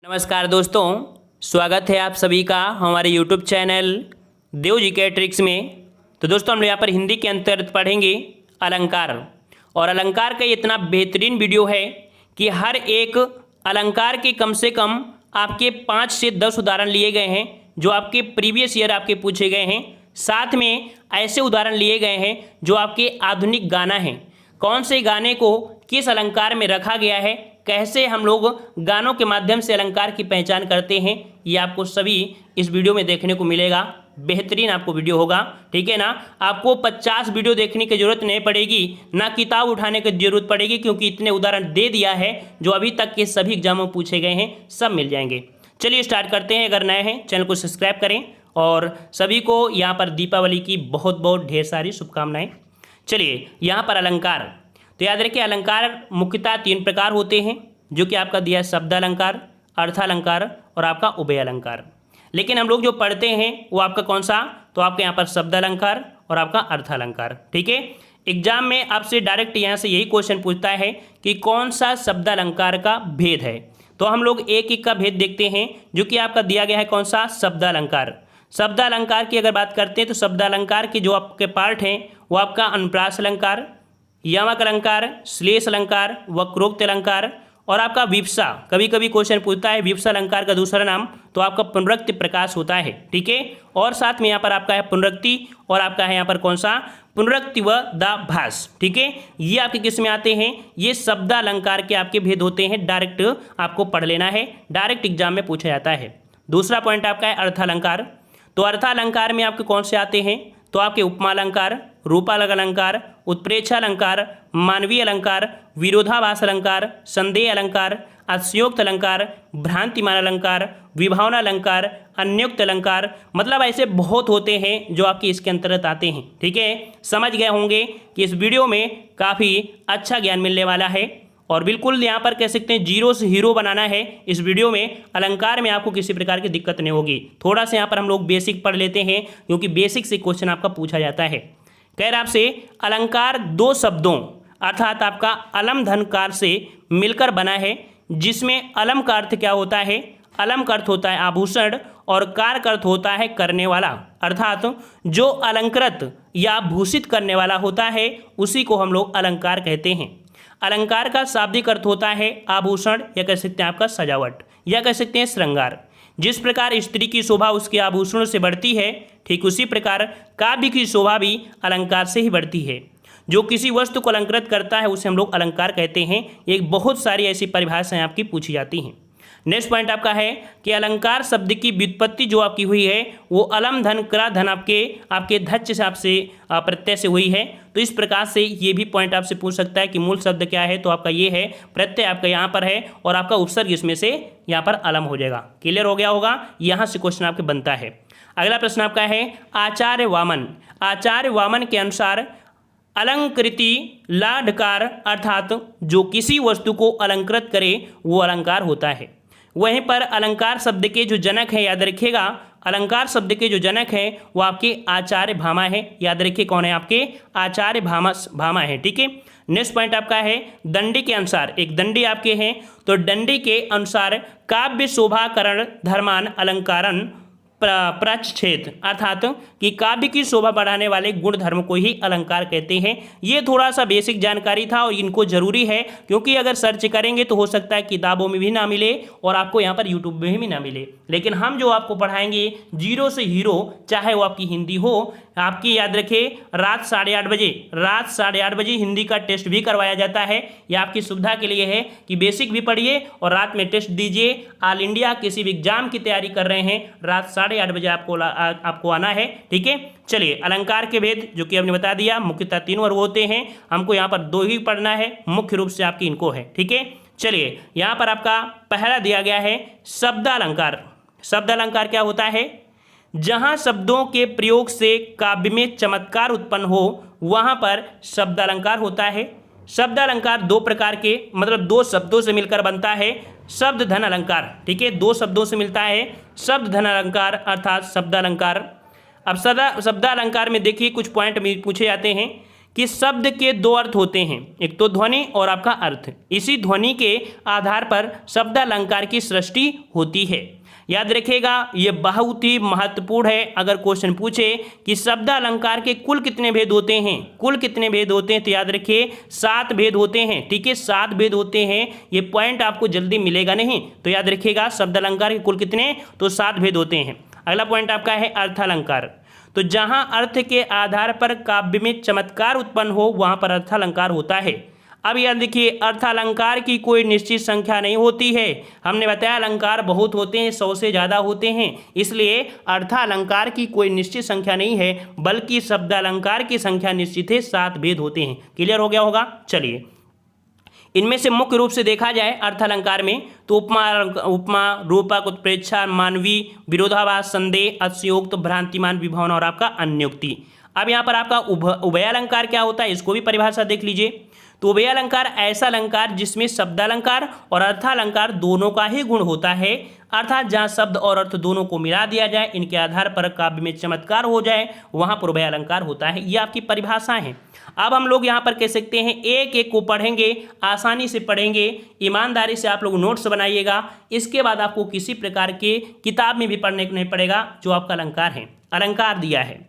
नमस्कार दोस्तों, स्वागत है आप सभी का हमारे YouTube चैनल देव जी के ट्रिक्स में। तो दोस्तों हम लोग यहाँ पर हिंदी के अंतर्गत पढ़ेंगे अलंकार। और अलंकार का इतना बेहतरीन वीडियो है कि हर एक अलंकार के कम से कम आपके 5 से 10 उदाहरण लिए गए हैं जो आपके प्रीवियस ईयर आपके पूछे गए हैं। साथ में ऐसे उदाहरण लिए गए हैं जो आपके आधुनिक गाना हैं। कौन से गाने को किस अलंकार में रखा गया है, कैसे हम लोग गानों के माध्यम से अलंकार की पहचान करते हैं, ये आपको सभी इस वीडियो में देखने को मिलेगा। बेहतरीन आपको वीडियो होगा, ठीक है ना। आपको 50 वीडियो देखने की जरूरत नहीं पड़ेगी, ना किताब उठाने की जरूरत पड़ेगी, क्योंकि इतने उदाहरण दे दिया है जो अभी तक के सभी एग्जामों में पूछे गए हैं, सब मिल जाएंगे। चलिए स्टार्ट करते हैं। अगर नए हैं चैनल को सब्सक्राइब करें और सभी को यहाँ पर दीपावली की बहुत बहुत ढेर सारी शुभकामनाएं। चलिए यहाँ पर अलंकार, तो याद रखिए अलंकार मुख्यतः 3 प्रकार होते हैं, जो कि आपका दिया है शब्द अलंकार, अर्थालंकार और आपका उभय अलंकार। लेकिन हम लोग जो पढ़ते हैं वो आपका कौन सा, तो आपके यहाँ पर शब्द अलंकार और आपका अर्थालंकार, ठीक है। एग्जाम में आपसे डायरेक्ट यहाँ से यही क्वेश्चन पूछता है कि कौन सा शब्द अलंकार का भेद है। तो हम लोग एक एक का भेद देखते हैं, जो कि आपका दिया गया है कौन सा, शब्द अलंकार। शब्द अलंकार की अगर बात करते हैं तो शब्द अलंकार के जो आपके पार्ट हैं वो आपका अनुप्रास अलंकार, यमक अलंकार, श्लेष अलंकार, वक्रोक्त अलंकार और आपका विवक्षा। कभी कभी क्वेश्चन पूछता है विवक्षा अलंकार का दूसरा नाम, तो आपका पुनरुक्ति प्रकाश होता है, ठीक है। और साथ में यहाँ पर आपका है पुनरुक्ति और आपका है यहाँ पर कौन सा, पुनरुक्ति व दाभास, ठीक है। ये आपके किस में आते हैं, ये शब्द अलंकार के आपके भेद होते हैं। डायरेक्ट आपको पढ़ लेना है, डायरेक्ट एग्जाम में पूछा जाता है। दूसरा पॉइंट आपका है अर्थालंकार। तो अर्थालंकार में आपके कौन से आते हैं, तो आपके उपमा अलंकार, रूपालंक अलंकार, उत्प्रेक्षा अलंकार, मानवीय अलंकार, विरोधाभास अलंकार, संदेह अलंकार, अतिशयोक्त अलंकार, भ्रांतिमान अलंकार, विभावना अलंकार, अन्योक्त अलंकार। मतलब ऐसे बहुत होते हैं जो आपके इसके अंतर्गत आते हैं, ठीक है। समझ गए होंगे कि इस वीडियो में काफ़ी अच्छा ज्ञान मिलने वाला है और बिल्कुल यहाँ पर कह सकते हैं जीरो से हीरो बनाना है। इस वीडियो में अलंकार में आपको किसी प्रकार की दिक्कत नहीं होगी। थोड़ा सा यहाँ पर हम लोग बेसिक पढ़ लेते हैं, क्योंकि बेसिक से क्वेश्चन आपका पूछा जाता है। कह रहा आपसे अलंकार 2 शब्दों अर्थात आपका अलम धनकार से मिलकर बना है, जिसमें अलम का अर्थ क्या होता है, अलम का अर्थ होता है आभूषण और कार का अर्थ होता है करने वाला। अर्थात जो अलंकृत या भूषित करने वाला होता है उसी को हम लोग अलंकार कहते हैं। अलंकार का शाब्दिक अर्थ होता है आभूषण, या कह सकते हैं आपका सजावट, या कह सकते हैं श्रृंगार। जिस प्रकार स्त्री की शोभा उसके आभूषणों से बढ़ती है, ठीक उसी प्रकार काव्य की शोभा भी अलंकार से ही बढ़ती है। जो किसी वस्तु को अलंकृत करता है उसे हम लोग अलंकार कहते हैं। एक बहुत सारी ऐसी परिभाषाएं आपकी पूछी जाती हैं। नेक्स्ट पॉइंट आपका है कि अलंकार शब्द की व्युत्पत्ति जो आपकी हुई है वो अलम धन क्रा धन आपके धच्च से आपसे प्रत्यय से हुई है। तो इस प्रकार से ये भी पॉइंट आपसे पूछ सकता है कि मूल शब्द क्या है, तो आपका ये है, प्रत्यय आपका यहाँ पर है और आपका उपसर्ग इसमें से यहाँ पर अलम हो जाएगा। क्लियर हो गया होगा, यहाँ से क्वेश्चन आपके बनता है। अगला प्रश्न आपका है आचार्य वामन। आचार्य वामन के अनुसार अलंकृति लाढकार अर्थात जो किसी वस्तु को अलंकृत करे वो अलंकार होता है। वहीं पर अलंकार शब्द के जो जनक है, याद रखिएगा अलंकार शब्द के जो जनक है वो आपके आचार्य भामा है। याद रखिए कौन है, आपके आचार्य भामा है, ठीक है। नेक्स्ट पॉइंट आपका है दंडी के अनुसार। एक दंडी आपके हैं, तो दंडी के अनुसार काव्य शोभाकरण धर्मान अलंकारन प्रच्छेद अर्थात कि काव्य की शोभा बढ़ाने वाले गुण धर्म को ही अलंकार कहते हैं। ये थोड़ा सा बेसिक जानकारी था और इनको जरूरी है, क्योंकि अगर सर्च करेंगे तो हो सकता है किताबों में भी ना मिले और आपको यहाँ पर यूट्यूब में भी ना मिले। लेकिन हम जो आपको पढ़ाएंगे जीरो से हीरो, चाहे वो आपकी हिंदी हो, आपकी याद रखें रात 8:30 बजे हिंदी का टेस्ट भी करवाया जाता है। यह आपकी सुविधा के लिए है कि बेसिक भी पढ़िए और रात में टेस्ट दीजिए। ऑल इंडिया किसी भी एग्जाम की तैयारी कर रहे हैं, रात 8:30 बजे आपको आना है, ठीक है। चलिए अलंकार के भेद जो कि हमने बता दिया, मुख्यतः 3 वर्ग होते हैं। हमको यहाँ पर 2 ही पढ़ना है, मुख्य रूप से आपकी इनको है, ठीक है। चलिए यहाँ पर आपका पहला दिया गया है शब्द अलंकार। शब्द अलंकार क्या होता है, जहां शब्दों के प्रयोग से काव्य में चमत्कार उत्पन्न हो वहां पर शब्द अलंकार होता है। शब्द अलंकार 2 प्रकार के, मतलब 2 शब्दों से मिलकर बनता है। शब्द धन अलंकार, ठीक है, 2 शब्दों से मिलता है शब्द धन अलंकार अर्थात शब्द अलंकार। अब शब्द अलंकार में देखिए कुछ पॉइंट पूछे जाते हैं कि शब्द के दो अर्थ होते हैं, एक तो ध्वनि और आपका अर्थ। इसी ध्वनि के आधार पर शब्द अलंकार की सृष्टि होती है। याद रखिएगा, ये बहुत ही महत्वपूर्ण है। अगर क्वेश्चन पूछे कि शब्द अलंकार के कुल कितने भेद होते हैं, कुल कितने भेद होते हैं, तो याद रखिए 7 भेद होते हैं। ठीक है, 7 भेद होते हैं। ये पॉइंट आपको जल्दी मिलेगा नहीं, तो याद रखिएगा शब्द अलंकार के कुल कितने, तो 7 भेद होते हैं। अगला पॉइंट आपका है अर्थ अलंकार। तो जहां अर्थ के आधार पर काव्य में चमत्कार उत्पन्न हो वहां पर अर्थ अलंकार होता है। अब याद देखिए, अर्थ अलंकार की कोई निश्चित संख्या नहीं होती है। हमने बताया अलंकार बहुत होते हैं, 100 से ज़्यादा होते हैं, इसलिए अर्थ अलंकार की कोई निश्चित संख्या नहीं है, बल्कि शब्द अलंकार की संख्या निश्चित है, 7 भेद होते हैं। क्लियर हो गया होगा। चलिए, इनमें से मुख्य रूप से देखा जाए अर्थ अलंकार में तो उपमा, रूपक, उत्प्रेक्षा, मानवीय, विरोधाभास, संदेह, अतिशयोक्त, भ्रांतिमान, विभावना और आपका अन्योक्ति। अब यहाँ पर आपका उभय अलंकार क्या होता है, इसको भी परिभाषा देख लीजिए। तो उभय अलंकार ऐसा अलंकार जिसमें शब्दालंकार और अर्थालंकार दोनों का ही गुण होता है, अर्थात जहाँ शब्द और अर्थ दोनों को मिला दिया जाए, इनके आधार पर काव्य में चमत्कार हो जाए, वहाँ पर उभय अलंकार होता है। ये आपकी परिभाषा है। अब हम लोग यहाँ पर कह सकते हैं, एक एक को पढ़ेंगे, आसानी से पढ़ेंगे, ईमानदारी से आप लोग नोट्स बनाइएगा। इसके बाद आपको किसी प्रकार के किताब में भी पढ़ने को नहीं पड़ेगा। जो आपका अलंकार है, अलंकार दिया है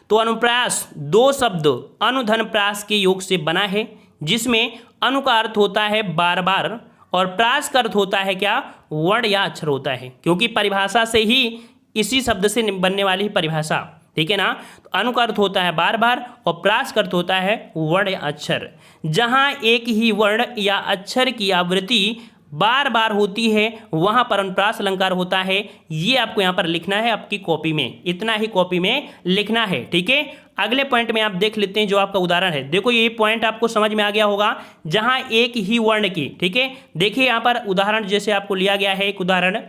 तो अनुप्रास 2 शब्द अनुधन प्रास के योग से बना है, जिसमें अनु का अर्थ होता है बार बार और प्रास का अर्थ होता है क्या, वर्ण या अक्षर होता है, क्योंकि परिभाषा से ही इसी शब्द से बनने वाली परिभाषा। ठीक है ना। तो अनु का अर्थ होता है बार बार और प्रास का अर्थ होता है वर्ण या अक्षर। जहाँ एक ही वर्ण या अक्षर की आवृत्ति बार बार होती है वहाँ पर अनुप्रास अलंकार होता है। ये आपको यहाँ पर लिखना है आपकी कॉपी में, इतना ही कॉपी में लिखना है। ठीक है, अगले पॉइंट में आप देख लेते हैं जो आपका उदाहरण है। देखो ये पॉइंट आपको समझ में आ गया होगा, जहाँ एक ही वर्ण की। ठीक है, देखिए यहाँ पर उदाहरण जैसे आपको लिया गया है एक उदाहरण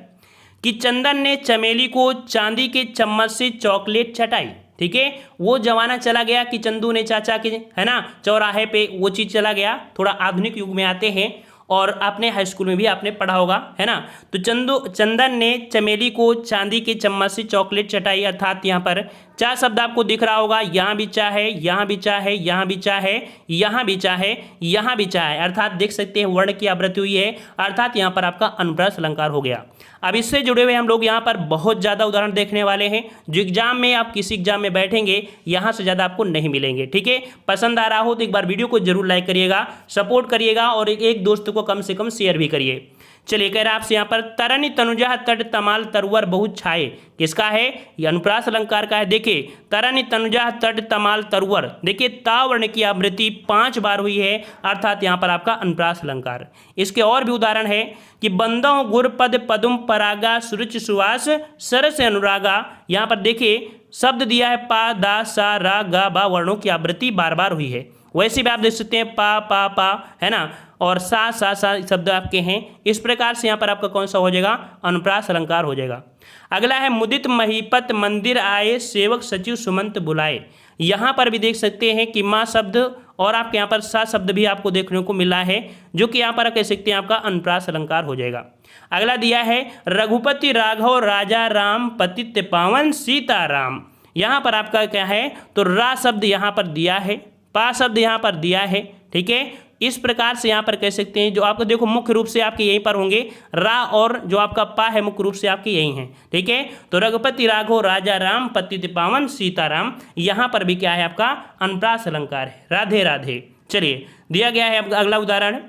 कि चंदन ने चमेली को चांदी के चम्मच से चॉकलेट चटाई। ठीक है, वो जमाना चला गया कि चंदू ने चाचा के, है ना, चौराहे पे वो चीज़ चला गया। थोड़ा आधुनिक युग में आते हैं और आपने हाई स्कूल में भी आपने पढ़ा होगा, है ना। तो चंदन ने चमेली को चांदी के चम्मच से चॉकलेट चटाई, अर्थात यहाँ पर चा शब्द आपको दिख रहा होगा, यहाँ भी चा है, यहाँ भी चा है, यहाँ भी चा है, यहाँ भी चा है, यहाँ भी चा है, अर्थात देख सकते हैं वर्ण की आवृत्ति हुई है, अर्थात यहाँ पर आपका अनुप्रास अलंकार हो गया। अब इससे जुड़े हुए हम लोग यहाँ पर बहुत ज़्यादा उदाहरण देखने वाले हैं, जो एग्जाम में आप किसी एग्जाम में बैठेंगे यहाँ से ज़्यादा आपको नहीं मिलेंगे। ठीक है, पसंद आ रहा हो तो एक बार वीडियो को जरूर लाइक करिएगा, सपोर्ट करिएगा और एक दोस्त को कम से कम शेयर भी करिए। चलिए, कह रहा है आपसे यहाँ पर तरनी तनुजा तट तमाल तरुवर बहुत छाए, किसका है, ये अनुप्रास अलंकार का है। देखिए तरनी तनुजा तट तमाल तरुवर, देखिए ता वर्ण की आवृत्ति 5 बार हुई है, अर्थात यहाँ पर आपका अनुप्रास अलंकार। इसके और भी उदाहरण है कि बंदों गुर पद पदुम परागा सुरुच सुवास सरस अनुरागा। यहाँ पर देखिए शब्द दिया है पा दा सा रा गा बा, वर्णों की आवृत्ति बार बार हुई है। वैसे भी आप देख सकते हैं पा पा पा, है ना, और सा सा सा शब्द आपके हैं। इस प्रकार से यहाँ पर आपका कौन सा हो जाएगा, अनुप्रास अलंकार हो जाएगा। अगला है मुदित महीपत मंदिर आए सेवक सचिव सुमंत बुलाए। यहाँ पर भी देख सकते हैं कि माँ शब्द और आपके यहाँ पर सा शब्द भी आपको देखने को मिला है, जो कि यहाँ पर आप कह सकते हैं आपका अनुप्रास अलंकार हो जाएगा। अगला दिया है रघुपति राघव राजा राम पतित पावन सीताराम। यहाँ पर आपका क्या है, तो रा शब्द यहाँ पर दिया है, पा शब्द यहाँ पर दिया है। ठीक है, इस प्रकार से यहाँ पर कह सकते हैं जो आपको देखो मुख्य रूप से आपके यहीं पर होंगे, रा और जो आपका पा है मुख्य रूप से आपके यही हैं। ठीक है, तो रघुपति राघव राजा राम पतित पावन सीताराम, यहाँ पर भी क्या है आपका अनुप्रास अलंकार है, राधे राधे। चलिए, दिया गया है अगला उदाहरण,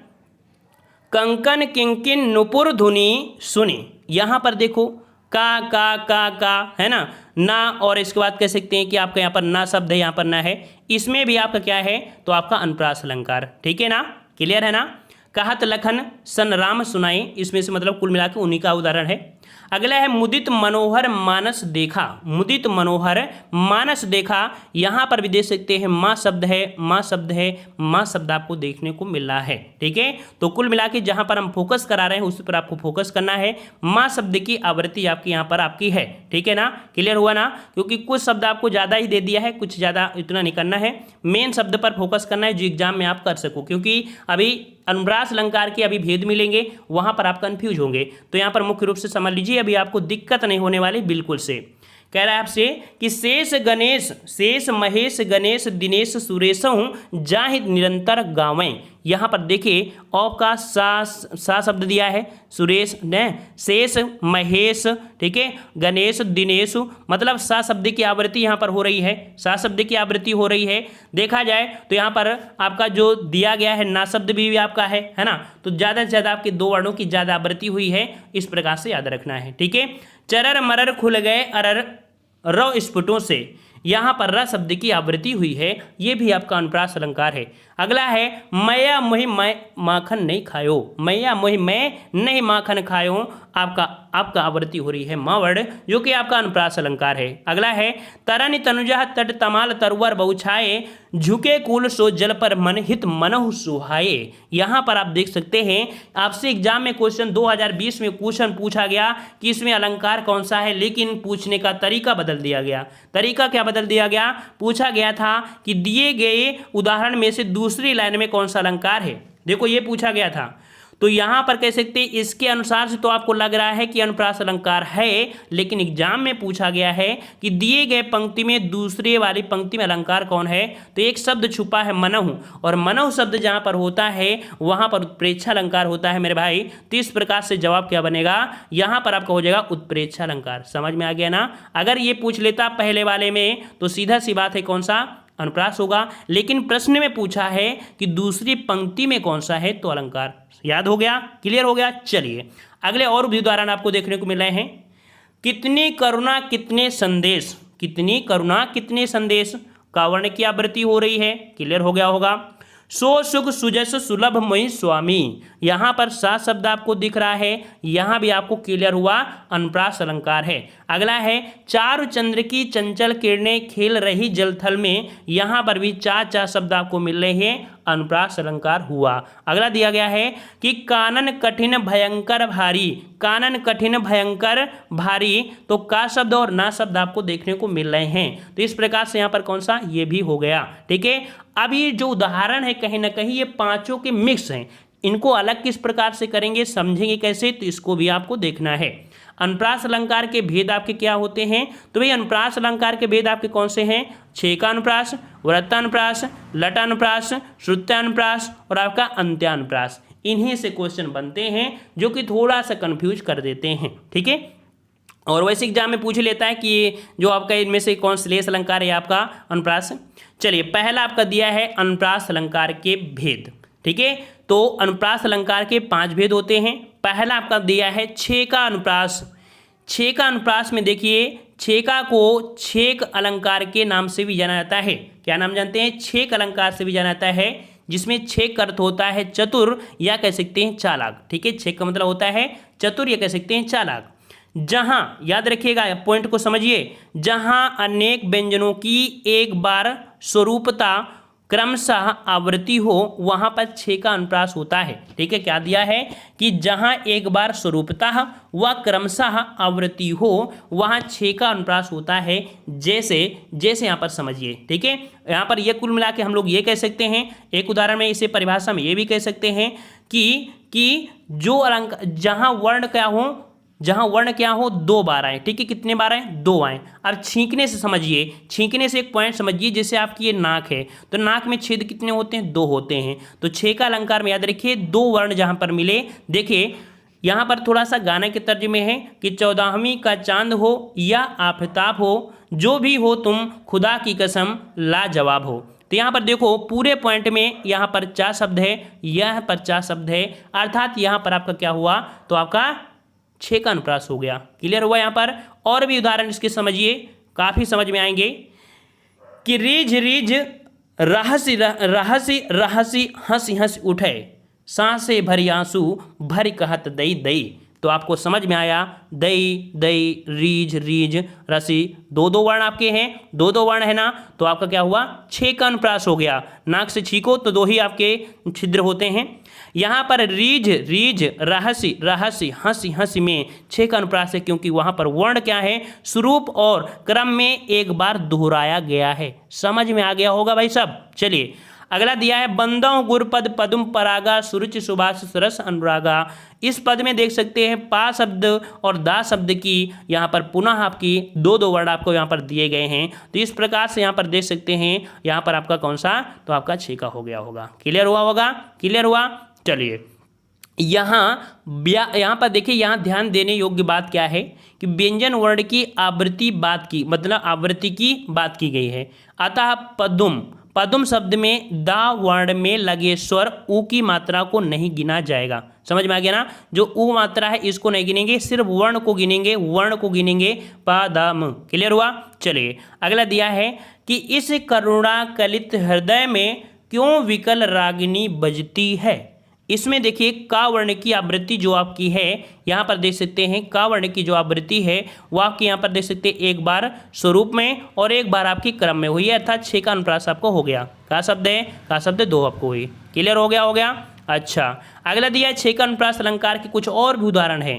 कंकन किंकिन नुपुर धुनी सुनी। यहाँ पर देखो का है ना और इसके बाद कह सकते हैं कि आपका यहाँ पर ना शब्द है, यहाँ पर ना है, इसमें भी आपका क्या है, तो आपका अनुप्रास अलंकार। ठीक है ना, क्लियर है ना। कहत लखन सन राम सुनाई, इसमें से मतलब कुल मिलाकर उन्हीं का उदाहरण है। अगला है मुदित मनोहर मानस देखा, मुदित मनोहर मानस देखा। यहाँ पर भी देख सकते हैं माँ शब्द है, माँ शब्द है, माँ शब्द आपको देखने को मिल रहा है। ठीक है, तो कुल मिला के जहाँ पर हम फोकस करा रहे हैं उस पर आपको फोकस करना है। माँ शब्द की आवृत्ति आपकी यहाँ पर आपकी है। ठीक है ना, क्लियर हुआ ना, क्योंकि कुछ शब्द आपको ज़्यादा ही दे दिया है, कुछ ज़्यादा इतना नहीं करना है, मेन शब्द पर फोकस करना है जो एग्जाम में आप कर सको, क्योंकि अभी अनुप्रास अलंकार के अभी भेद मिलेंगे, वहाँ पर आप कंफ्यूज होंगे। तो यहाँ पर मुख्य रूप से समझ लीजिए, अभी आपको दिक्कत नहीं होने वाली बिल्कुल से। कह रहा है आपसे कि शेष गणेश, शेष महेश गणेश दिनेश सुरेशहूँ जाहि निरंतर गावें। यहाँ पर देखिए औ का सा शब्द दिया है, सुरेश ने, शेष महेश, ठीक है, गणेश दिनेश, मतलब सा शब्द की आवृत्ति यहाँ पर हो रही है, सा शब्द की आवृत्ति हो रही है। देखा जाए तो यहाँ पर आपका जो दिया गया है ना शब्द भी आपका है ना, तो ज़्यादा से ज़्यादा आपके दो वर्णों की ज़्यादा आवृत्ति हुई है, इस प्रकार से याद रखना है, ठीक है। चरर मरर खुल गए अरर र स्फुटों से, यहाँ पर र शब्द की आवृत्ति हुई है, ये भी आपका अनुप्रास अलंकार है। अगला है मैया मोहि मैं माखन नहीं खायो, मैया मोहि मैं नहीं माखन खायो, आपका आवृत्ति हो रही है माँ वर्ण, जो कि आपका अनुप्रास अलंकार है। अगला है तरन तनुजा तट तमाल तरुवर बहुछाए, झुके कुल सो जल पर मन हित मनहु सुहाए। यहाँ पर आप देख सकते हैं, आपसे एग्जाम में क्वेश्चन 2020 में क्वेश्चन पूछा गया कि इसमें अलंकार कौन सा है, लेकिन पूछने का तरीका बदल दिया गया। तरीका क्या बदल दिया गया? पूछा गया था कि दिए गए उदाहरण में से दूसरी लाइन में कौन सा अलंकार है, देखो ये पूछा गया था। तो यहाँ पर कह सकते हैं इसके अनुसार से तो आपको लग रहा है कि अनुप्रास अलंकार है, लेकिन एग्जाम में पूछा गया है कि दिए गए पंक्ति में दूसरे वाली पंक्ति में अलंकार कौन है, तो एक शब्द छुपा है मनहु, और मनहु शब्द जहाँ पर होता है वहाँ पर उत्प्रेक्षा अलंकार होता है मेरे भाई। तो इस प्रकार से जवाब क्या बनेगा, यहाँ पर आपका हो जाएगा उत्प्रेक्षा अलंकार। समझ में आ गया ना? अगर ये पूछ लेता पहले वाले में तो सीधा सी बात है कौन सा अनुप्रास होगा, लेकिन प्रश्न में पूछा है कि दूसरी पंक्ति में कौन सा है, तो अलंकार। याद हो गया, क्लियर हो गया? चलिए अगले और भी उदाहरण आपको देखने को मिल रहे हैं। कितनी करुणा कितने संदेश, कितनी करुणा कितने संदेश का वर्ण की आवृत्ति हो रही है, क्लियर हो गया होगा। सो सुख सुजस सुलभ मोहि स्वामी, यहाँ पर सा शब्द आपको दिख रहा है, यहाँ भी आपको क्लियर हुआ अनुप्रास अलंकार है। अगला है चारु चंद्र की चंचल किरणें खेल रही जलथल में, यहाँ पर भी चा शब्द आपको मिल रहे हैं, अनुप्रास अलंकार हुआ। अगला दिया गया है कि कानन कठिन भयंकर भारी, कानन कठिन भयंकर भारी, तो का शब्द और ना शब्द आपको देखने को मिल रहे हैं। तो इस प्रकार से यहाँ पर कौन सा, ये भी हो गया, ठीक है। अब ये जो उदाहरण है कहीं ना कहीं ये पांचों के मिक्स हैं, इनको अलग किस प्रकार से करेंगे, समझेंगे कैसे, तो इसको भी आपको देखना है। अनुप्रास अलंकार के भेद आपके क्या होते हैं, तो भाई अनुप्रास अलंकार के भेद आपके कौन से हैं? छेकानुप्रास, वृत्तानुप्रास, लटानुप्रास, श्रुत्यानुप्रास और आपका अंत्यानुप्रास। इन्हीं से क्वेश्चन बनते हैं जो कि थोड़ा सा कंफ्यूज कर देते हैं, ठीक है। और वैसे एग्जाम में पूछ लेता है कि जो आपका इनमें से कौन श्लेष अलंकार है आपका अनुप्रास। चलिए पहला आपका दिया है अनुप्रास अलंकार के भेद, ठीक है। तो अनुप्रास अलंकार के 5 भेद होते हैं। पहला आपका दिया है छेका अनुप्रास। छेका अनुप्रास में देखिए छेका को छेक अलंकार के नाम से भी जाना जाता है। क्या नाम जानते हैं? छेक अलंकार से भी जाना जाता है, जिसमें छेक का अर्थ होता है चतुर या कह सकते हैं चालाक, ठीक है। छेक का मतलब होता है चतुर या कह सकते हैं चालाक। जहां, याद रखिएगा पॉइंट को समझिए, जहां अनेक व्यंजनों की एक बार स्वरूपता क्रमशः आवृत्ति हो वहां पर छेका अनुप्रास होता है, ठीक है। क्या दिया है कि जहां एक बार स्वरूपतः व क्रमशः आवृत्ति हो वहां छेका अनुप्रास होता है, जैसे यहाँ पर समझिए, ठीक है। यहाँ पर ये कुल मिला के हम लोग ये कह सकते हैं, एक उदाहरण में इसे परिभाषा में ये भी कह सकते हैं कि जो अलंकार जहां वर्ण क्या हो, जहां वर्ण क्या हो 2 बार आए, ठीक है। कितने बार आए? 2 आए। अब छींकने से समझिए, छींकने से एक पॉइंट समझिए, जैसे आपकी ये नाक है तो नाक में छेद कितने होते हैं? 2 होते हैं। तो छेका अलंकार में याद रखिए 2 वर्ण जहां पर मिले, देखिए यहाँ पर थोड़ा सा गाने के तर्जुमे है कि 14वीं का चांद हो या आफताब हो, जो भी हो तुम खुदा की कसम लाजवाब हो। तो यहाँ पर देखो पूरे पॉइंट में यहाँ पर 4 शब्द है, यहाँ पर 4 शब्द है, अर्थात यहाँ पर आपका क्या हुआ, तो आपका छेका अनुप्रास हो गया। क्लियर हुआ? यहाँ पर और भी उदाहरण इसके समझिए, काफ़ी समझ में आएंगे कि रीझ रीझ रहसी रहसी रहसी हंसी हंसी उठे, सांसे भरी आंसू भरी कहत दई दई। तो आपको समझ में आया, दई दई रीझ रीझ रसी, 2 वर्ण आपके हैं, 2 वर्ण है ना, तो आपका क्या हुआ? छेका अनुप्रास हो गया। नाक से छीको तो 2 ही आपके छिद्र होते हैं। यहाँ पर रीझ रीझ रहसी रहसी हंसी हंसी में छेका अनुप्रास है, क्योंकि वहाँ पर वर्ण क्या है? स्वरूप और क्रम में एक बार दोहराया गया है। समझ में आ गया होगा भाई सब। चलिए अगला दिया है बंदों गुरपद पदुम परागा सुरुच सुभाष सरस अनुरागा। इस पद में देख सकते हैं पा शब्द और दा शब्द की यहाँ पर पुनः आपकी दो दो वर्ड आपको यहाँ पर दिए गए हैं। तो इस प्रकार से यहाँ पर देख सकते हैं यहाँ पर आपका कौन सा, तो आपका 6 का हो गया होगा। क्लियर हुआ होगा, क्लियर हुआ। चलिए यहाँ पर देखिए, यहाँ ध्यान देने योग्य बात क्या है कि व्यंजन वर्ण की आवृत्ति बात की, मतलब आवृत्ति की बात की गई है। अतः पदुम, पदुम शब्द में दा वर्ण में लगे स्वर ऊ की मात्रा को नहीं गिना जाएगा। समझ में आ गया ना, जो ऊ मात्रा है इसको नहीं गिनेंगे, सिर्फ वर्ण को गिनेंगे, वर्ण को गिनेंगे पदम। क्लियर हुआ। चलिए अगला दिया है कि इस करुणा कलित हृदय में क्यों विकल रागिनी बजती है। इसमें देखिए का वर्ण की आवृत्ति जो आपकी है यहाँ पर देख सकते हैं, का वर्ण की जो आवृत्ति है वो आपकी यहाँ पर देख सकते हैं एक बार स्वरूप में और एक बार आपकी क्रम में हुई है, अर्थात 6 का अनुप्रास आपको हो गया। का शब्द है, का शब्द 2 आपको हुई। क्लियर हो गया, हो गया। अच्छा अगला दिया है 6 का अनुप्रास अलंकार के कुछ और भी उदाहरण है।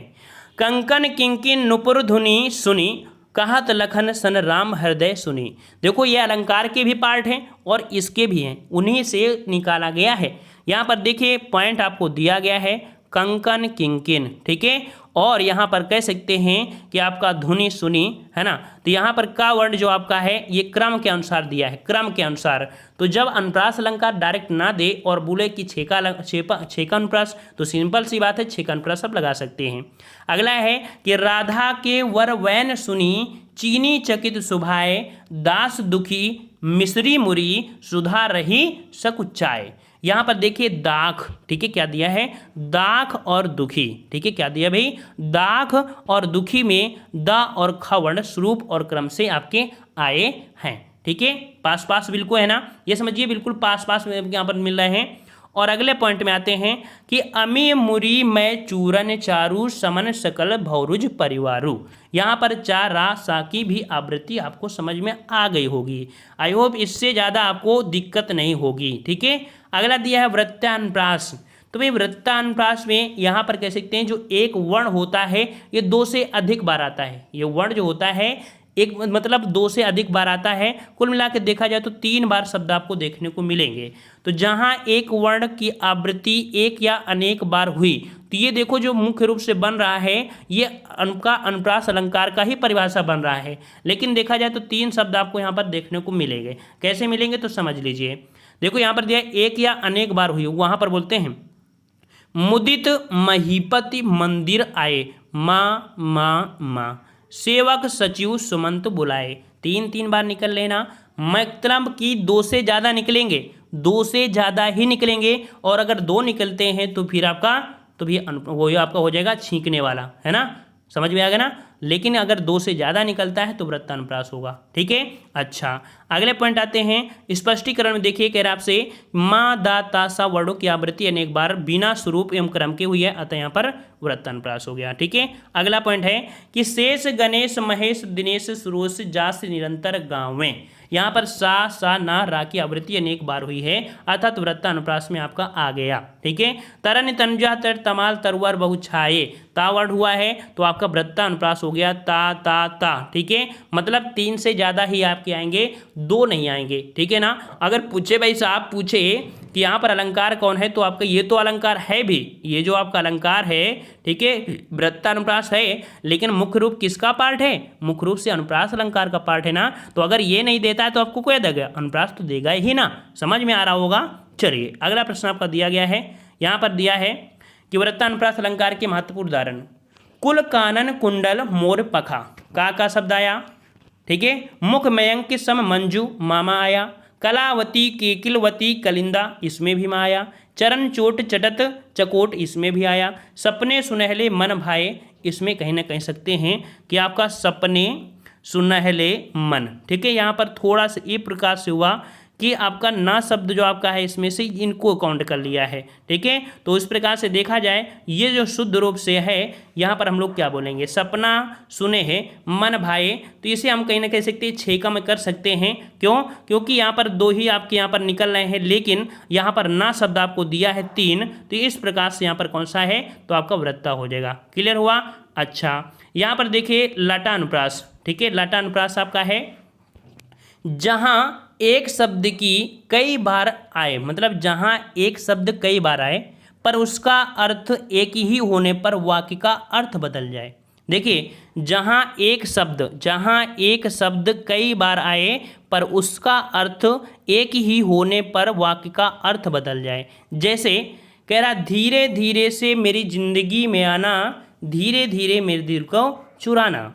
कंकन किंकिन नुपुर धुनि सुनी कहत लखन सन राम हृदय सुनी। देखो ये अलंकार के भी पार्ट हैं और इसके भी हैं, उन्हीं से निकाला गया है। यहाँ पर देखिए पॉइंट आपको दिया गया है कंकन किंकिन, ठीक है, और यहाँ पर कह सकते हैं कि आपका धुनि सुनी, है ना। तो यहाँ पर का वर्ण जो आपका है ये क्रम के अनुसार दिया है, क्रम के अनुसार। तो जब अनुप्रास अलंकार डायरेक्ट ना दे और बोले कि 6 का अनुप्रास, तो सिंपल सी बात है 6 का अनुप्रास आप लगा सकते हैं। अगला है कि राधा के वर वैन सुनी चीनी चकित सुभाए दास दुखी मिश्री मुरी सुधा रही सकुचाए। यहाँ पर देखिए दाख, ठीक है, क्या दिया है, दाख और दुखी, ठीक है, क्या दिया भाई, दाख और दुखी में दा और ख वर्ण स्वरूप और क्रम से आपके आए हैं। ठीक है, पास पास बिल्कुल है ना, ये समझिए बिल्कुल पास पास यहाँ पर मिल रहे हैं। और अगले पॉइंट में आते हैं कि अमी मुरी मैं चूरन चारू समन सकल भौरुज परिवारू। यहाँ पर चार रा सा की भी आवृत्ति आपको समझ में आ गई होगी। आई होप इससे ज़्यादा आपको दिक्कत नहीं होगी। ठीक है, अगला दिया है वृत्तानुप्रास। तो भाई वृत्तानुप्रास में यहाँ पर कह सकते हैं जो एक वर्ण होता है ये 2 से अधिक बार आता है। ये वर्ण जो होता है एक मतलब 2 से अधिक बार आता है। कुल मिला के देखा जाए तो 3 बार शब्द आपको देखने को मिलेंगे। तो जहाँ एक वर्ण की आवृत्ति एक या अनेक बार हुई तो ये देखो जो मुख्य रूप से बन रहा है ये उनका अनुप्रास अलंकार का ही परिभाषा बन रहा है। लेकिन देखा जाए तो 3 शब्द आपको यहाँ पर देखने को मिलेंगे। कैसे मिलेंगे तो समझ लीजिए। देखो यहाँ पर दिया एक या अनेक बार हुई, वहाँ पर बोलते हैं मुदित महीपति मंदिर आए माँ माँ माँ सेवक सचिव सुमंत बुलाए। 3 बार निकल लेना। मतलब कि 2 से ज़्यादा निकलेंगे, 2 से ज़्यादा ही निकलेंगे। और अगर 2 निकलते हैं तो फिर आपका वही आपका हो जाएगा छींकने वाला, है ना। समझ में आ गया ना। लेकिन अगर 2 से ज़्यादा निकलता है तो वृत्तानुप्रास होगा। ठीक है, अच्छा अगले पॉइंट आते हैं स्पष्टीकरण में। देखिए कह रहा आपसे माँ दा ता सा वर्णों की आवृत्ति अनेक बार बिना स्वरूप एवं क्रम के हुई है, अतः यहाँ पर वृत्तानुप्रास हो गया। ठीक है, अगला पॉइंट है कि शेष गणेश महेश दिनेश सुरोष जास निरंतर गाँवें। यहाँ पर सा ना रा की आवृत्ति अनेक बार हुई है, अर्थात वृत्तानुप्रास में आपका आ गया। ठीक है, तरन तंजा तर तमाल तरवर बहु छाए ता वर्ड हुआ है तो आपका वृत्तानुप्रास हो गया ता ता ता। ठीक है, मतलब 3 से ज़्यादा ही आपके आएंगे, 2 नहीं आएंगे। ठीक है ना। अगर पूछे भाई साहब पूछे कि यहाँ पर अलंकार कौन है तो आपका ये तो अलंकार है भी, ये जो आपका अलंकार है ठीक है वृत्तानुप्रास है, लेकिन मुख्य रूप किसका पार्ट है, मुख्य रूप से अनुप्रास अलंकार का पार्ट है ना। तो अगर ये नहीं देता है तो आपको क्या देगा, अनुप्रास तो देगा ही ना। समझ में आ रहा होगा। चलिए अगला प्रश्न आपका दिया गया है, यहाँ पर दिया है कि वृत्तानुप्रास अलंकार के महत्वपूर्ण उदाहरण। कुल कानन कुंडल मोर पखा का शब्द आया। ठीक है, मुख मयंक सम मंजू मामा आया। कलावती केकिलवती कलिंदा इसमें भी आया। चरण चोट चटत चकोट इसमें भी आया। सपने सुनहले मन भाए इसमें कहीं ना कह सकते हैं कि आपका सपने सुनहले मन। ठीक है, यहाँ पर थोड़ा सा ये प्रकार से हुआ कि आपका ना शब्द जो आपका है इसमें से इनको काउंट कर लिया है। ठीक है, तो इस प्रकार से देखा जाए ये जो शुद्ध रूप से है यहाँ पर हम लोग क्या बोलेंगे, सपना सुने हैं मन भाए, तो इसे हम कहीं ना कह सकते हैं 6 का में कर सकते हैं। क्यों, क्योंकि यहाँ पर 2 ही आपके यहाँ पर निकल रहे हैं, लेकिन यहाँ पर ना शब्द आपको दिया है 3, तो इस प्रकार से यहाँ पर कौन सा है तो आपका वृत्ता हो जाएगा। क्लियर हुआ। अच्छा यहाँ पर देखिए लटानुप्रास। ठीक है, लटानुप्रास आपका है जहाँ एक शब्द की कई बार आए, मतलब जहाँ एक शब्द कई बार आए पर उसका अर्थ एक ही होने पर वाक्य का अर्थ बदल जाए। देखिए, जहाँ एक शब्द कई बार आए पर उसका अर्थ एक ही होने पर वाक्य का अर्थ बदल जाए। जैसे कह रहा, धीरे धीरे से मेरी जिंदगी में आना, धीरे धीरे मेरे दिल को चुराना।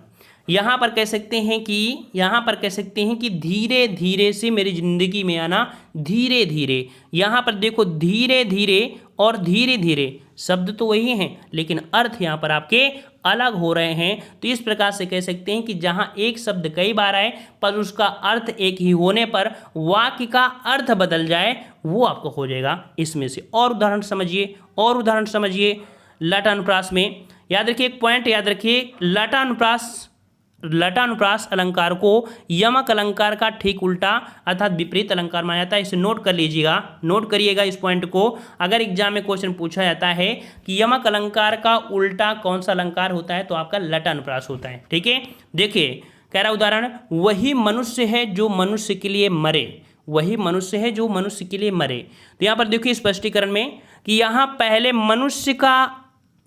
यहाँ पर कह सकते हैं कि धीरे धीरे से मेरी ज़िंदगी में आना, धीरे धीरे। यहाँ पर देखो, धीरे धीरे और धीरे धीरे शब्द तो वही हैं लेकिन अर्थ यहाँ पर आपके अलग हो रहे हैं। तो इस प्रकार से कह सकते हैं कि जहाँ एक शब्द कई बार आए पर उसका अर्थ एक ही होने पर वाक्य का अर्थ बदल जाए, वो आपको हो जाएगा इसमें से। और उदाहरण समझिए लटानुप्रास में। याद रखिए, एक पॉइंट याद रखिए, लटानुप्रास अलंकार को यमक अलंकार का ठीक उल्टा अर्थात विपरीत अलंकार माना जाता है। इसे नोट कर लीजिएगा, नोट करिएगा इस पॉइंट को। अगर एग्जाम में क्वेश्चन पूछा जाता है कि यमक अलंकार का उल्टा कौन सा अलंकार होता है, तो आपका लटानुप्रास होता है। ठीक है, देखिए कह रहा उदाहरण, वही मनुष्य है जो मनुष्य के लिए मरे, वही मनुष्य है जो मनुष्य के लिए मरे। तो यहाँ पर देखिए स्पष्टीकरण में कि यहाँ पहले मनुष्य का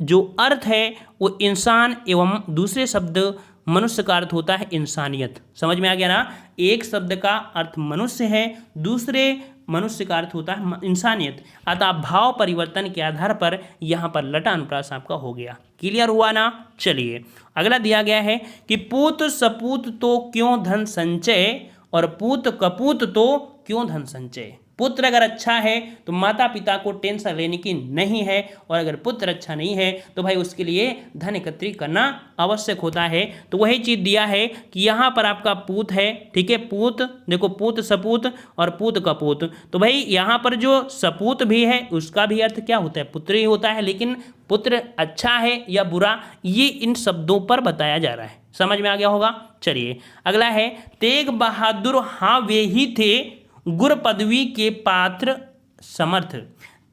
जो अर्थ है वो इंसान एवं दूसरे शब्द मनुष्य का अर्थ होता है इंसानियत। समझ में आ गया ना? एक शब्द का अर्थ मनुष्य है, दूसरे मनुष्य का अर्थ होता है इंसानियत। अतः भाव परिवर्तन के आधार पर यहाँ पर लटानुप्रास आपका हो गया। क्लियर हुआ ना? चलिए अगला दिया गया है कि पूत सपूत तो क्यों धन संचय, और पूत कपूत तो क्यों धन संचय। पुत्र अगर अच्छा है तो माता पिता को टेंशन लेने की नहीं है, और अगर पुत्र अच्छा नहीं है तो भाई उसके लिए धन एकत्रित करना आवश्यक होता है। तो वही चीज़ दिया है कि यहाँ पर आपका पूत है, ठीक है, पूत देखो, पूत सपूत और पूत कपूत। तो भाई यहाँ पर जो सपूत भी है उसका भी अर्थ क्या होता है, पुत्र ही होता है, लेकिन पुत्र अच्छा है या बुरा ये इन शब्दों पर बताया जा रहा है। समझ में आ गया होगा? चलिए अगला है, तेग बहादुर हाँ वे ही थे गुर पदवी के पात्र समर्थ।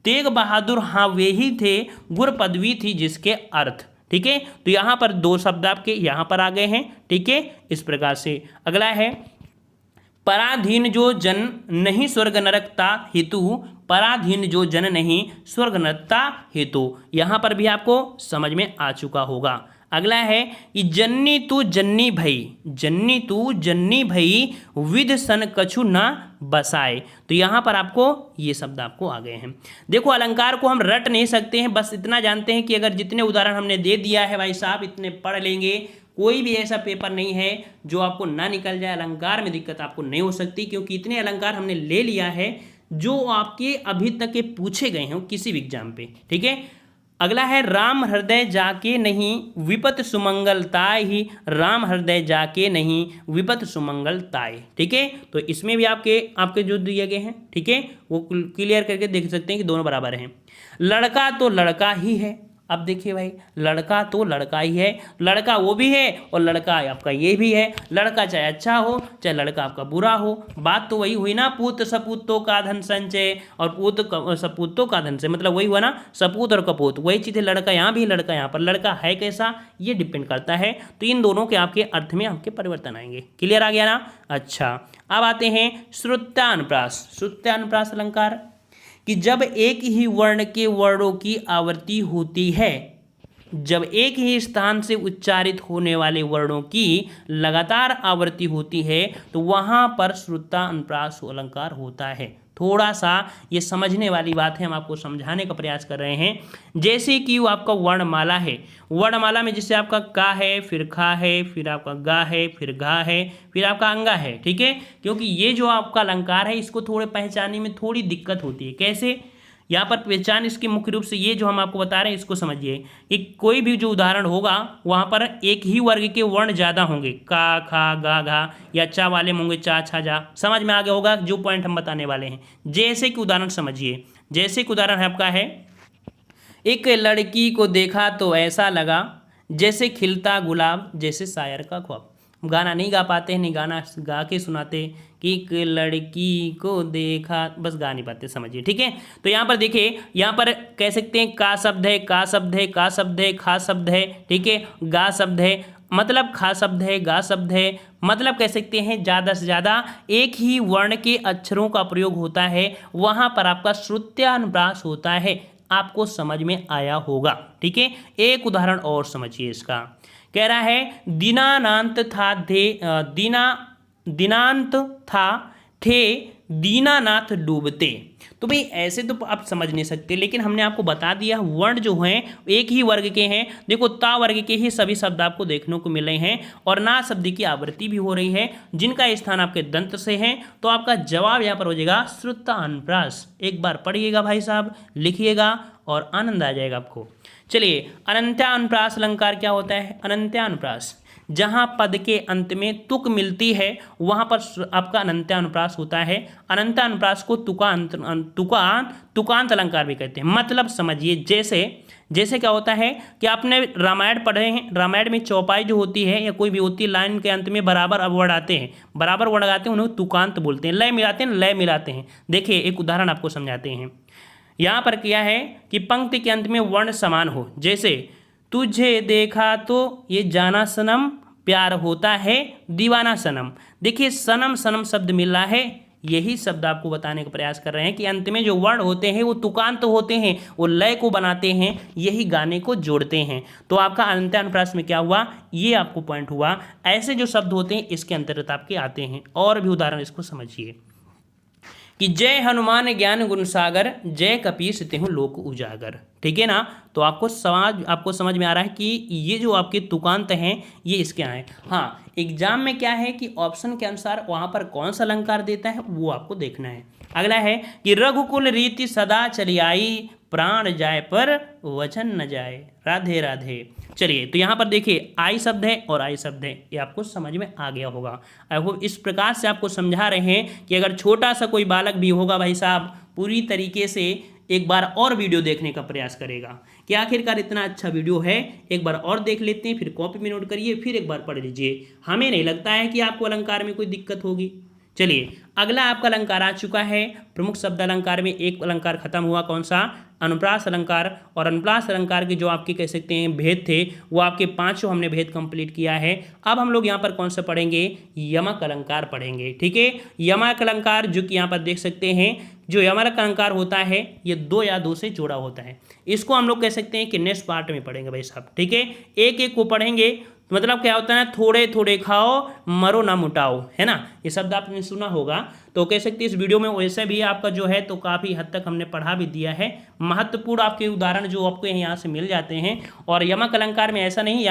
तेग बहादुर हाँ वे ही थे, गुर पदवी थी जिसके अर्थ। ठीक है, तो यहाँ पर दो शब्द आपके यहाँ पर आ गए हैं। ठीक है, इस प्रकार से अगला है, पराधीन जो जन नहीं स्वर्ग नरकता हेतु, पराधीन जो जन नहीं स्वर्ग नरकता हेतु। यहाँ पर भी आपको समझ में आ चुका होगा। अगला है कि जन्नी तू जन्नी भई, जन्नी तू जन्नी भई विध सन कछु न बसाए। तो यहाँ पर आपको ये शब्द आपको आ गए हैं। देखो अलंकार को हम रट नहीं सकते हैं, बस इतना जानते हैं कि अगर जितने उदाहरण हमने दे दिया है भाई साहब इतने पढ़ लेंगे, कोई भी ऐसा पेपर नहीं है जो आपको ना निकल जाए। अलंकार में दिक्कत आपको नहीं हो सकती, क्योंकि इतने अलंकार हमने ले लिया है जो आपके अभी तक के पूछे गए हैं किसी भी एग्जाम पे। ठीक है, अगला है, राम हृदय जाके नहीं विपत सुमंगल ताय ही, राम हृदय जाके नहीं विपत सुमंगल ताय। ठीक है, तो इसमें भी आपके जो दिए गए हैं, ठीक है, वो क्लियर करके देख सकते हैं कि दोनों बराबर हैं। लड़का तो लड़का ही है। अब देखिए भाई, लड़का तो लड़का ही है, लड़का वो भी है और लड़का आपका ये भी है। लड़का चाहे अच्छा हो चाहे लड़का आपका बुरा हो, बात तो वही हुई ना, पूत सपूतों का धन संचय और पूत सपूतों का धन से, मतलब वही हुआ ना, सपूत और कपूत वही चीज़ है। लड़का यहाँ भी लड़का यहाँ पर, लड़का है कैसा ये डिपेंड करता है। तो इन दोनों के आपके अर्थ में आपके परिवर्तन आएंगे। क्लियर आ गया ना? अच्छा, अब आते हैं श्रुत्यानुप्रास। श्रुत्यानुप्रास अलंकार कि जब एक ही वर्ण के वर्णों की आवृत्ति होती है, जब एक ही स्थान से उच्चारित होने वाले वर्णों की लगातार आवृत्ति होती है तो वहाँ पर श्रुत्यानुप्रास अलंकार होता है। थोड़ा सा ये समझने वाली बात है, हम आपको समझाने का प्रयास कर रहे हैं। जैसे कि वो आपका वर्णमाला है, वर्णमाला में जैसे आपका का है, फिर खा है, फिर आपका गा है, फिर घा है, फिर आपका अंगा है। ठीक है, क्योंकि ये जो आपका अलंकार है इसको थोड़े पहचानने में थोड़ी दिक्कत होती है। कैसे? यहाँ पर पहचान इसकी मुख्य रूप से ये जो हम आपको बता रहे हैं इसको समझिए कि कोई भी जो उदाहरण होगा वहाँ पर एक ही वर्ग के वर्ण ज़्यादा होंगे, का खा गा घा, या चा वाले होंगे चा छा जा। समझ में आ गया होगा जो पॉइंट हम बताने वाले हैं। जैसे कि उदाहरण समझिए, जैसे कि उदाहरण है आपका है, एक लड़की को देखा तो ऐसा लगा जैसे खिलता गुलाब, जैसे शायर का ख्वाब। गाना नहीं गा पाते हैं, नहीं गाना गा के सुनाते कि एक लड़की को देखा, बस गा नहीं पाते, समझिए। ठीक है, तो यहाँ पर देखिए, यहाँ पर कह सकते हैं का शब्द है, का शब्द है, का शब्द है, खा शब्द है, ठीक है, गा शब्द है, मतलब खा शब्द है, गा शब्द है, मतलब कह सकते हैं ज़्यादा से ज़्यादा एक ही वर्ण के अक्षरों का प्रयोग होता है, वहाँ पर आपका श्रुत्यानुप्रास होता है। आपको समझ में आया होगा, ठीक है। एक उदाहरण और समझिए इसका। कह रहा है दीनानांत था दीनांत था थे दीनानाथ डूबते। तो भाई ऐसे तो आप समझ नहीं सकते, लेकिन हमने आपको बता दिया वर्ण जो हैं एक ही वर्ग के हैं। देखो ता वर्ग के ही सभी शब्द आपको देखने को मिल रहे हैं और ना शब्द की आवृत्ति भी हो रही है, जिनका स्थान आपके दंत से है। तो आपका जवाब यहाँ पर हो जाएगा श्रुतानुप्रास। एक बार पढ़िएगा भाई साहब, लिखिएगा और आनंद आ जाएगा आपको। चलिए, अनंत्यानुप्रास अलंकार क्या होता है? अनंत्यानुप्रास जहाँ पद के अंत में तुक मिलती है वहाँ पर आपका अनंत्यानुप्रास होता है। अनंत्यानुप्रास को तुकांत अलंकार भी कहते हैं। मतलब समझिए, जैसे क्या होता है कि आपने रामायण पढ़े हैं, रामायण में चौपाई जो होती है या कोई भी होती है, लाइन के अंत में बराबर वर्ड आते हैं, बराबर वर्ड आते हैं, उन्हें तुकांत बोलते हैं। लय मिलाते हैं, लय मिलाते हैं। देखिए एक उदाहरण आपको समझाते हैं। यहाँ पर क्या है कि पंक्ति के अंत में वर्ण समान हो, जैसे तुझे देखा तो ये जाना सनम, प्यार होता है दीवाना सनम। देखिए सनम सनम शब्द मिल रहा है, यही शब्द आपको बताने का प्रयास कर रहे हैं कि अंत में जो वर्ण होते हैं वो तुकांत होते हैं, वो लय को बनाते हैं, यही गाने को जोड़ते हैं। तो आपका अनंत्यानुप्रास में क्या हुआ, ये आपको पॉइंट हुआ। ऐसे जो शब्द होते हैं इसके अंतर्गत आपके आते हैं। और भी उदाहरण इसको समझिए कि जय हनुमान ज्ञान गुण सागर, जय कपीस तिहुँ लोक उजागर। ठीक है ना। तो आपको समझ में आ रहा है कि ये जो आपके तुकांत हैं ये इसके यहाँ हैं। हाँ, एग्जाम में क्या है कि ऑप्शन के अनुसार वहाँ पर कौन सा अलंकार देता है वो आपको देखना है। अगला है कि रघुकुल रीति सदा चली आई, प्राण जाए पर वचन न जाए, राधे राधे। चलिए, तो यहाँ पर देखिए आई शब्द है और आई शब्द है, ये आपको समझ में आ गया होगा। आई होप इस प्रकार से आपको समझा रहे हैं कि अगर छोटा सा कोई बालक भी होगा भाई साहब, पूरी तरीके से एक बार और वीडियो देखने का प्रयास करेगा कि आखिरकार इतना अच्छा वीडियो है, एक बार और देख लेते हैं, फिर कॉपी में नोट करिए, फिर एक बार पढ़ लीजिए। हमें नहीं लगता है कि आपको अलंकार में कोई दिक्कत होगी। चलिए, अगला आपका अलंकार आ चुका है। प्रमुख शब्द अलंकार में एक अलंकार खत्म हुआ, कौन सा? अनुप्रास अलंकार। और अनुप्रास अलंकार के जो आपके कह सकते हैं भेद थे वो आपके 5 हमने भेद कंप्लीट किया है। अब हम लोग यहाँ पर कौन सा पढ़ेंगे? यमक अलंकार पढ़ेंगे। ठीक है, यमक अलंकार जो कि यहाँ पर देख सकते हैं, जो यमक अलंकार होता है ये 2 या 2 से जोड़ा होता है। इसको हम लोग कह सकते हैं कि नेक्स्ट पार्ट में पढ़ेंगे भाई साहब। ठीक है, एक एक को पढ़ेंगे। मतलब क्या होता है ना, थोड़े थोड़े खाओ मरो ना मुटाओ, है ना, ये शब्द आपने सुना होगा। तो कह सकते हैं इस वीडियो में वैसे भी आपका जो है तो काफ़ी हद तक हमने पढ़ा भी दिया है। महत्वपूर्ण आपके उदाहरण जो आपको यहाँ से मिल जाते हैं। और यमक अलंकार में ऐसा नहीं,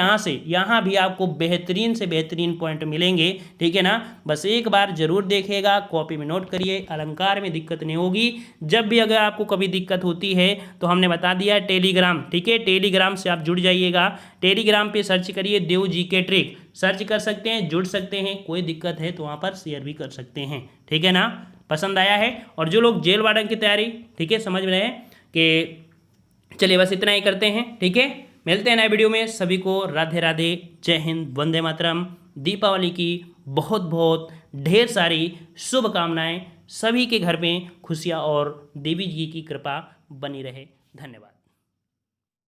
यहाँ भी आपको बेहतरीन से बेहतरीन पॉइंट मिलेंगे। ठीक है ना, बस एक बार जरूर देखिएगा, कॉपी में नोट करिए, अलंकार में दिक्कत नहीं होगी। जब भी अगर आपको कभी दिक्कत होती है तो हमने बता दिया टेलीग्राम, ठीक है, टेलीग्राम से आप जुड़ जाइएगा। टेलीग्राम पे सर्च करिए देव जीके ट्रिक, सर्च कर सकते हैं, जुड़ सकते हैं। कोई दिक्कत है तो वहाँ पर शेयर भी कर सकते हैं। ठीक है ना, पसंद आया है? और जो लोग जेल वार्डन की तैयारी, ठीक है, समझ में रहे कि चलिए बस इतना ही करते हैं। ठीक है, मिलते हैं नए वीडियो में। सभी को राधे राधे, जय हिंद, वंदे मातरम। दीपावली की बहुत बहुत ढेर सारी शुभकामनाएं। सभी के घर में खुशियाँ और देवी जी की कृपा बनी रहे। धन्यवाद।